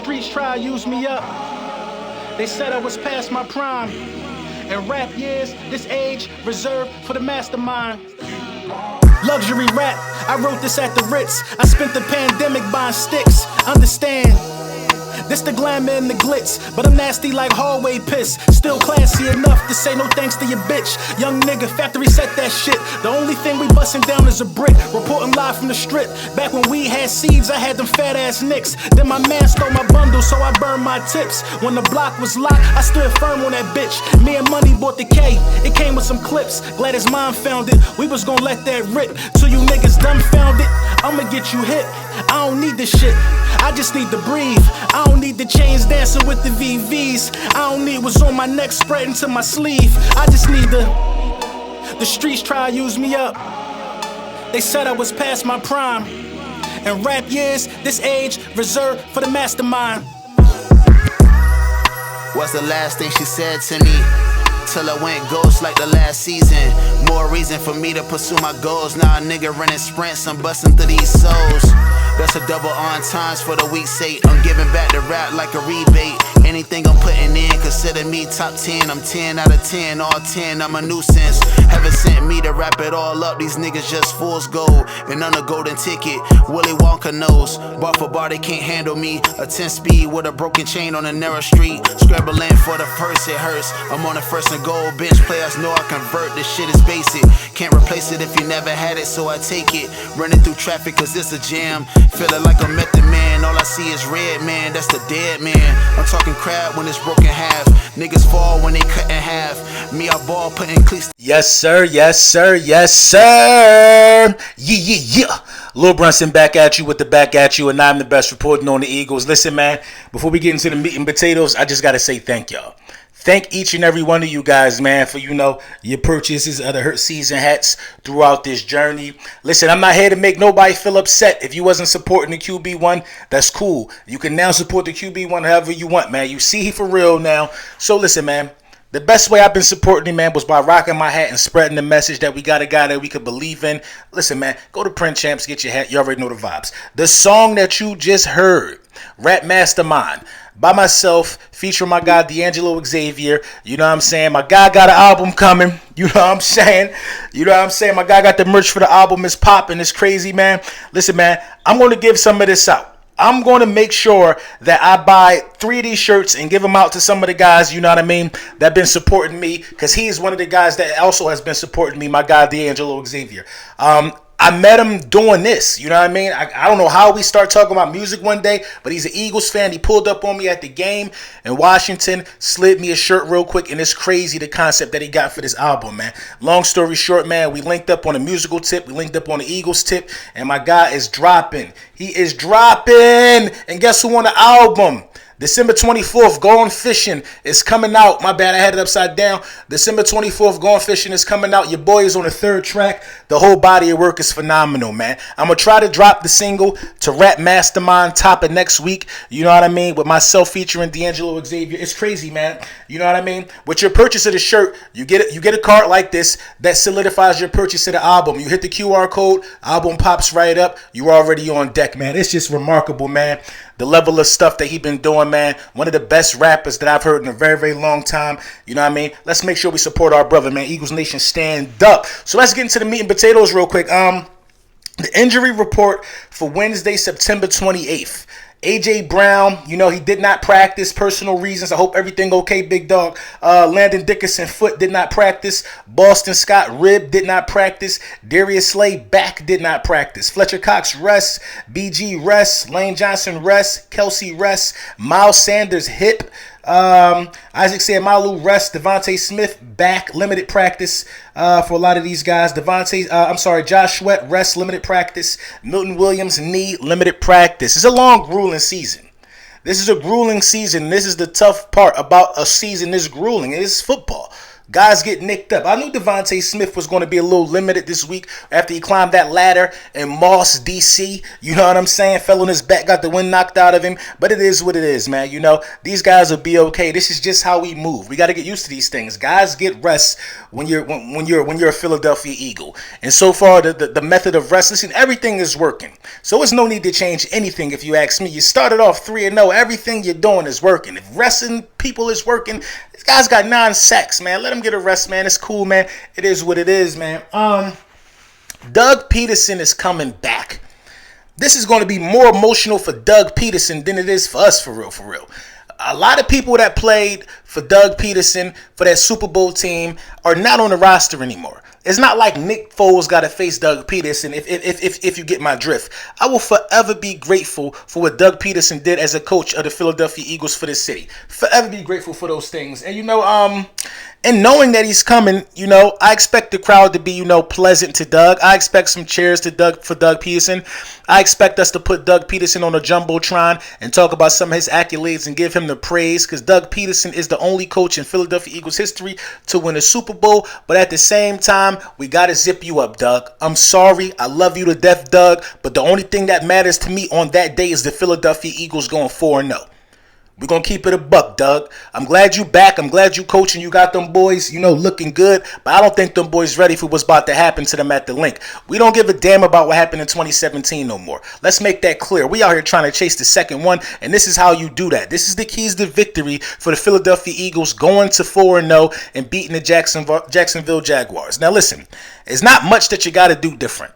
streets try to use me up. They said I was past my prime. And rap years, this age, reserved for the mastermind. Luxury rap, I wrote this at the Ritz. I spent the pandemic buying sticks. Understand, this the glamour and the glitz, but I'm nasty like hallway piss. Still classy enough to say no thanks to your bitch. Young nigga, factory set that shit. The only thing we bustin' down is a brick. Reporting live from the strip. Back when we had seeds, I had them fat ass nicks. Then my man stole my bundle, so I burned my tips. When the block was locked, I stood firm on that bitch. Me and Money bought the K, it came with some clips. Glad his mom found it, we was gon' let that rip. Till you niggas dumbfounded, I'ma get you hit. I don't need this shit, I just need to breathe. I don't need the chains dancing with the VVs. I don't need what's on my neck spreading to my sleeve. I just need the streets try to use me up. They said I was past my prime. And rap years, this age, reserved for the mastermind. What's the last thing she said to me? Till I went ghost like the last season. More reason for me to pursue my goals. Now a nigga running sprints, I'm busting through these souls. That's a double on times for the week's sake. I'm giving back the rap like a rebate. Anything I'm putting in, consider me top 10. I'm 10 out of 10, all 10, I'm a nuisance. Heaven sent me to wrap it all up. These niggas just fools gold. And on a golden ticket, Willy Wonka knows. Bar for bar, they can't handle me. A 10 speed with a broken chain on a narrow street. Scrambling for the first, it hurts. I'm on the first and goal bench. Players know I convert, this shit is basic. Can't replace it if you never had it, so I take it. Running through traffic cause it's a jam. Feeling like I'm method man, all I see is red man, that's the dead man. I'm talking crab when it's broken half. Niggas fall when they cut in half. Me, I ball putting cleats. Yes sir, yes sir, yes sir. Yeah. Lil Brunson back at you with the back at you, and I'm the best reporting on the Eagles. Listen man, before we get into the meat and potatoes, I just gotta say thank y'all. Thank each and every one of you guys, man, for, your purchases of the Hurt Season hats throughout this journey. Listen, I'm not here to make nobody feel upset. If you wasn't supporting the QB1, that's cool. You can now support the QB1 however you want, man. You see he for real now. So listen, man, the best way I've been supporting him, man, was by rocking my hat and spreading the message that we got a guy that we could believe in. Listen, man, go to Print Champs, get your hat. You already know the vibes. The song that you just heard, Rap Mastermind, by myself, featuring my guy D'Angelo Xavier. You know what I'm saying? My guy got an album coming. You know what I'm saying? My guy got the merch for the album. It's popping. It's crazy, man. Listen, man, I'm going to give some of this out. I'm going to make sure that I buy 3 of these shirts and give them out to some of the guys, you know what I mean, that been supporting me, because he's one of the guys that also has been supporting me, my guy D'Angelo Xavier. I met him doing this, you know what I mean? I don't know how we start talking about music one day, but he's an Eagles fan. He pulled up on me at the game in Washington, slid me a shirt real quick, and it's crazy the concept that he got for this album, man. Long story short, man, we linked up on a musical tip, we linked up on the Eagles tip, and my guy is dropping. He is dropping! And guess who on the album? December 24th, Going Fishing is coming out. My bad, I had it upside down. December 24th, Going Fishing is coming out. Your boy is on the 3rd track. The whole body of work is phenomenal, man. I'm going to try to drop the single to Rap Mastermind top of next week. You know what I mean? With myself featuring D'Angelo Xavier. It's crazy, man. You know what I mean? With your purchase of the shirt, you get a card like this that solidifies your purchase of the album. You hit the QR code, album pops right up. You're already on deck, man. It's just remarkable, man. The level of stuff that he been doing, man. One of the best rappers that I've heard in a very, very long time. You know what I mean? Let's make sure we support our brother, man. Eagles Nation, stand up. So let's get into the meat and potatoes real quick. The injury report for Wednesday, September 28th. A.J. Brown, he did not practice, personal reasons. I hope everything okay, big dog. Landon Dickerson, foot, did not practice. Boston Scott, rib, did not practice. Darius Slay, back, did not practice. Fletcher Cox, rest. BG, rest. Lane Johnson, rest. Kelsey, rest. Miles Sanders, hip. Isaac Seumalo, rest. Devontae Smith, back, limited practice for a lot of these guys. Josh Sweat, rest, limited practice. Milton Williams, knee, limited practice. It's a long, grueling season. This is a grueling season. This is the tough part about a season this grueling. It is football. Guys get nicked up. I knew Devontae Smith was going to be a little limited this week after he climbed that ladder in Moss, D.C. You know what I'm saying? Fell on his back, got the wind knocked out of him. But it is what it is, man. You know, these guys will be okay. This is just how we move. We got to get used to these things. Guys get rest when you're a Philadelphia Eagle. And so far, the method of rest, listen, everything is working. So there's no need to change anything if you ask me. You started off 3-0. Everything you're doing is working. If resting people is working, this guy's got 9 sacks, man. Let him get a rest, man. It's cool, man. It is what it is, man. Doug Pederson is coming back. This is going to be more emotional for Doug Pederson than it is for us, for real, for real. A lot of people that played for Doug Pederson, for that Super Bowl team, are not on the roster anymore. It's not like Nick Foles got to face Doug Pederson, if you get my drift. I will forever be grateful for what Doug Pederson did as a coach of the Philadelphia Eagles for the city. Forever be grateful for those things. And, and knowing that he's coming, I expect the crowd to be, pleasant to Doug. I expect some cheers for Doug Pederson. I expect us to put Doug Pederson on a jumbotron and talk about some of his accolades and give him the praise, because Doug Pederson is the only coach in Philadelphia Eagles history to win a Super Bowl. But at the same time, we got to zip you up, Doug. I'm sorry. I love you to death, Doug. But the only thing that matters to me on that day is the Philadelphia Eagles going 4-0. We're going to keep it a buck, Doug. I'm glad you back. I'm glad you coaching. You got them boys, looking good. But I don't think them boys ready for what's about to happen to them at the link. We don't give a damn about what happened in 2017 no more. Let's make that clear. We out here trying to chase the second one, and this is how you do that. This is the keys to victory for the Philadelphia Eagles, going to 4-0 and beating the Jacksonville Jaguars. Now, listen, it's not much that you got to do different.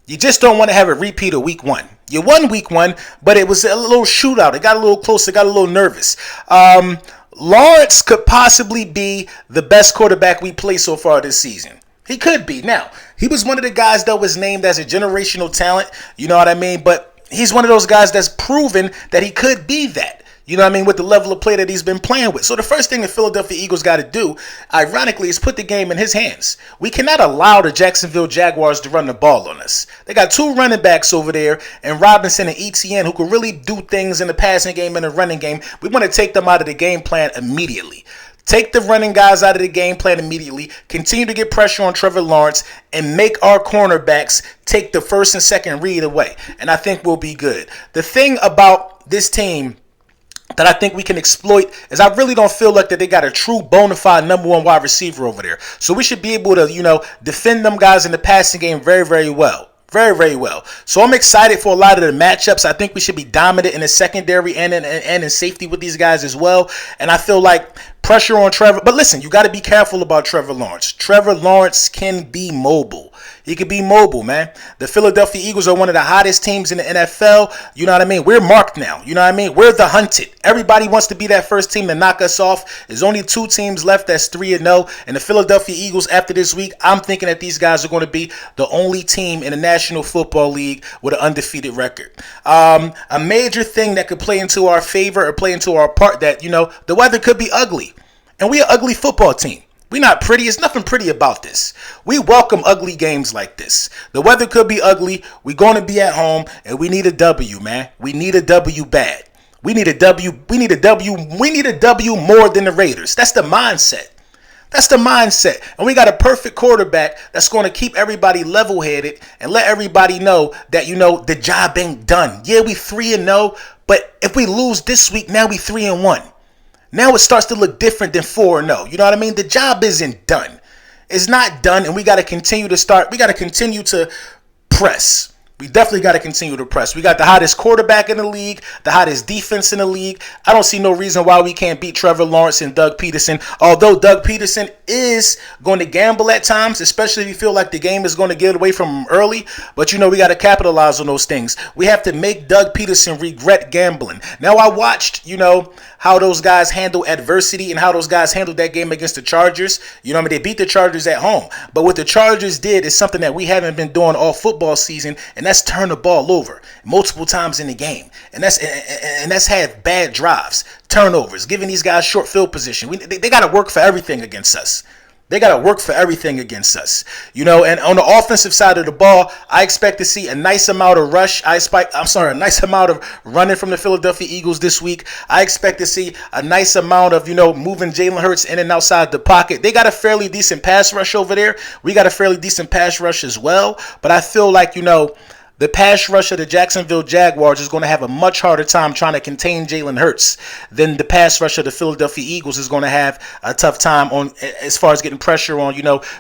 You just don't want to have a repeat of week 1. You won week 1, but it was a little shootout. It got a little close. It got a little nervous. Lawrence could possibly be the best quarterback we played so far this season. He could be. Now, he was one of the guys that was named as a generational talent. You know what I mean? But he's one of those guys that's proven that he could be that. You know what I mean? With the level of play that he's been playing with. So the first thing the Philadelphia Eagles got to do, ironically, is put the game in his hands. We cannot allow the Jacksonville Jaguars to run the ball on us. They got 2 running backs over there, and Robinson and ETN, who can really do things in the passing game and the running game. We want to take them out of the game plan immediately. Take the running guys out of the game plan immediately. Continue to get pressure on Trevor Lawrence and make our cornerbacks take the first and second read away. And I think we'll be good. The thing about this team that I think we can exploit is I really don't feel like that they got a true bona fide number 1 wide receiver over there. So we should be able to, defend them guys in the passing game very, very well. Very, very well. So I'm excited for a lot of the matchups. I think we should be dominant in the secondary and in safety with these guys as well. And I feel like pressure on Trevor. But listen, you got to be careful about Trevor Lawrence. Trevor Lawrence can be mobile. He could be mobile, man. The Philadelphia Eagles are one of the hottest teams in the NFL. You know what I mean? We're marked now. You know what I mean? We're the hunted. Everybody wants to be that first team to knock us off. There's only 2 teams left that's 3-0. And the Philadelphia Eagles, after this week, I'm thinking that these guys are going to be the only team in the National Football League with an undefeated record. A major thing that could play into our favor or play into our part that, the weather could be ugly. And we're an ugly football team. We're not pretty. There's nothing pretty about this. We welcome ugly games like this. The weather could be ugly. We're going to be at home, and we need a W, man. We need a W bad. We need a W. We need a W. We need a W more than the Raiders. That's the mindset. That's the mindset. And we got a perfect quarterback that's going to keep everybody level-headed and let everybody know that, the job ain't done. Yeah, we 3-0, but if we lose this week, now we 3-1. Now it starts to look different than 4-0. You know what I mean? The job isn't done. It's not done, and we got to continue to start. We got to continue to press. We definitely got to continue to press. We got the hottest quarterback in the league, the hottest defense in the league. I don't see no reason why we can't beat Trevor Lawrence and Doug Pederson, although Doug Pederson is going to gamble at times, especially if you feel like the game is going to get away from him early. But, we got to capitalize on those things. We have to make Doug Pederson regret gambling. Now, I watched, how those guys handle adversity and how those guys handled that game against the Chargers. They beat the Chargers at home. But what the Chargers did is something that we haven't been doing all football season, and that's turn the ball over multiple times in the game. And that's had bad drives, turnovers, giving these guys short field position. They got to work for everything against us. They got to work for everything against us, And on the offensive side of the ball, I expect to see a nice amount of a nice amount of running from the Philadelphia Eagles this week. I expect to see a nice amount of, moving Jalen Hurts in and outside the pocket. They got a fairly decent pass rush over there. We got a fairly decent pass rush as well. But I feel like, the pass rush of the Jacksonville Jaguars is going to have a much harder time trying to contain Jalen Hurts than the pass rush of the Philadelphia Eagles is going to have a tough time on as far as getting pressure on,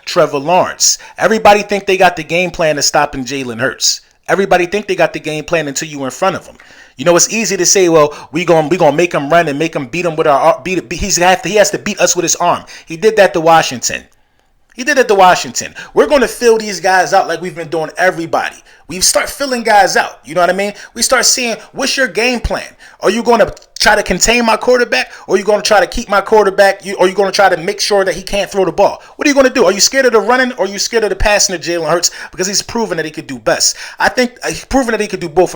Trevor Lawrence. Everybody think they got the game plan to stopping Jalen Hurts. Everybody think they got the game plan until you in front of them. It's easy to say, well, we gonna make him run and make him beat him with our he has to beat us with his arm. He did that to Washington. We're going to fill these guys out like we've been doing everybody. We start filling guys out. You know what I mean? We start seeing, what's your game plan? Are you going to try to contain my quarterback? Or are you going to try to keep my quarterback? Or are you going to try to make sure that he can't throw the ball? What are you going to do? Are you scared of the running or are you scared of the passing to Jalen Hurts? Because he's proven that he could do best. I think he's proven that he could do both.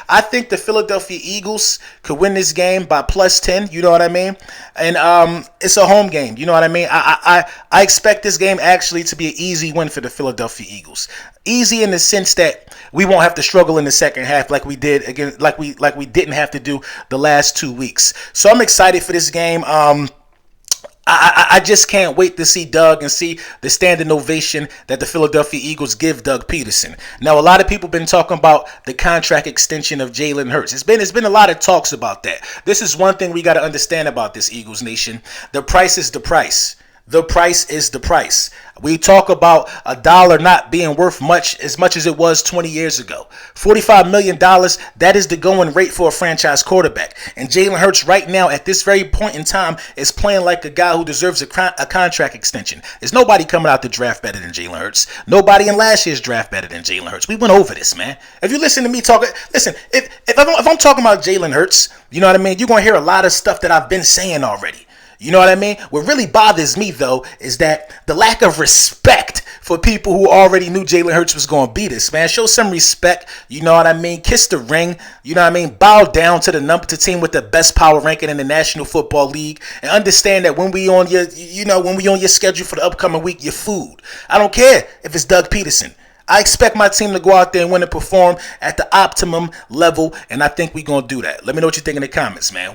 I think the Philadelphia Eagles could win this game by +10. You know what I mean? And it's a home game. You know what I mean? I expect this game actually to be an easy win for the Philadelphia Eagles. Easy in the sense that we won't have to struggle in the second half like we did again, like we didn't have to do the last 2 weeks. So I'm excited for this game. I just can't wait to see Doug and see the standing ovation that the Philadelphia Eagles give Doug Pederson. Now, a lot of people been talking about the contract extension of Jalen Hurts. It's been a lot of talks about that. This is one thing we got to understand about this Eagles Nation. The price is the price. The price is the price. We talk about a dollar not being worth much as it was 20 years ago. $45 million, that is the going rate for a franchise quarterback. And Jalen Hurts right now at this very point in time is playing like a guy who deserves a contract extension. There's nobody coming out the draft better than Jalen Hurts. Nobody in last year's draft better than Jalen Hurts. We went over this, man. If you listen to me talk, if I'm talking about Jalen Hurts, you know what I mean? You're going to hear a lot of stuff that I've been saying already. You know what I mean? What really bothers me, though, is that the lack of respect for people who already knew Jalen Hurts was going to beat us, man. Show some respect. You know what I mean? Kiss the ring. You know what I mean? Bow down to the team with the best power ranking in the National Football League, and understand that when we on your schedule for the upcoming week, you're food. I don't care if it's Doug Pederson. I expect my team to go out there and win and perform at the optimum level, and I think we're going to do that. Let me know what you think in the comments, man.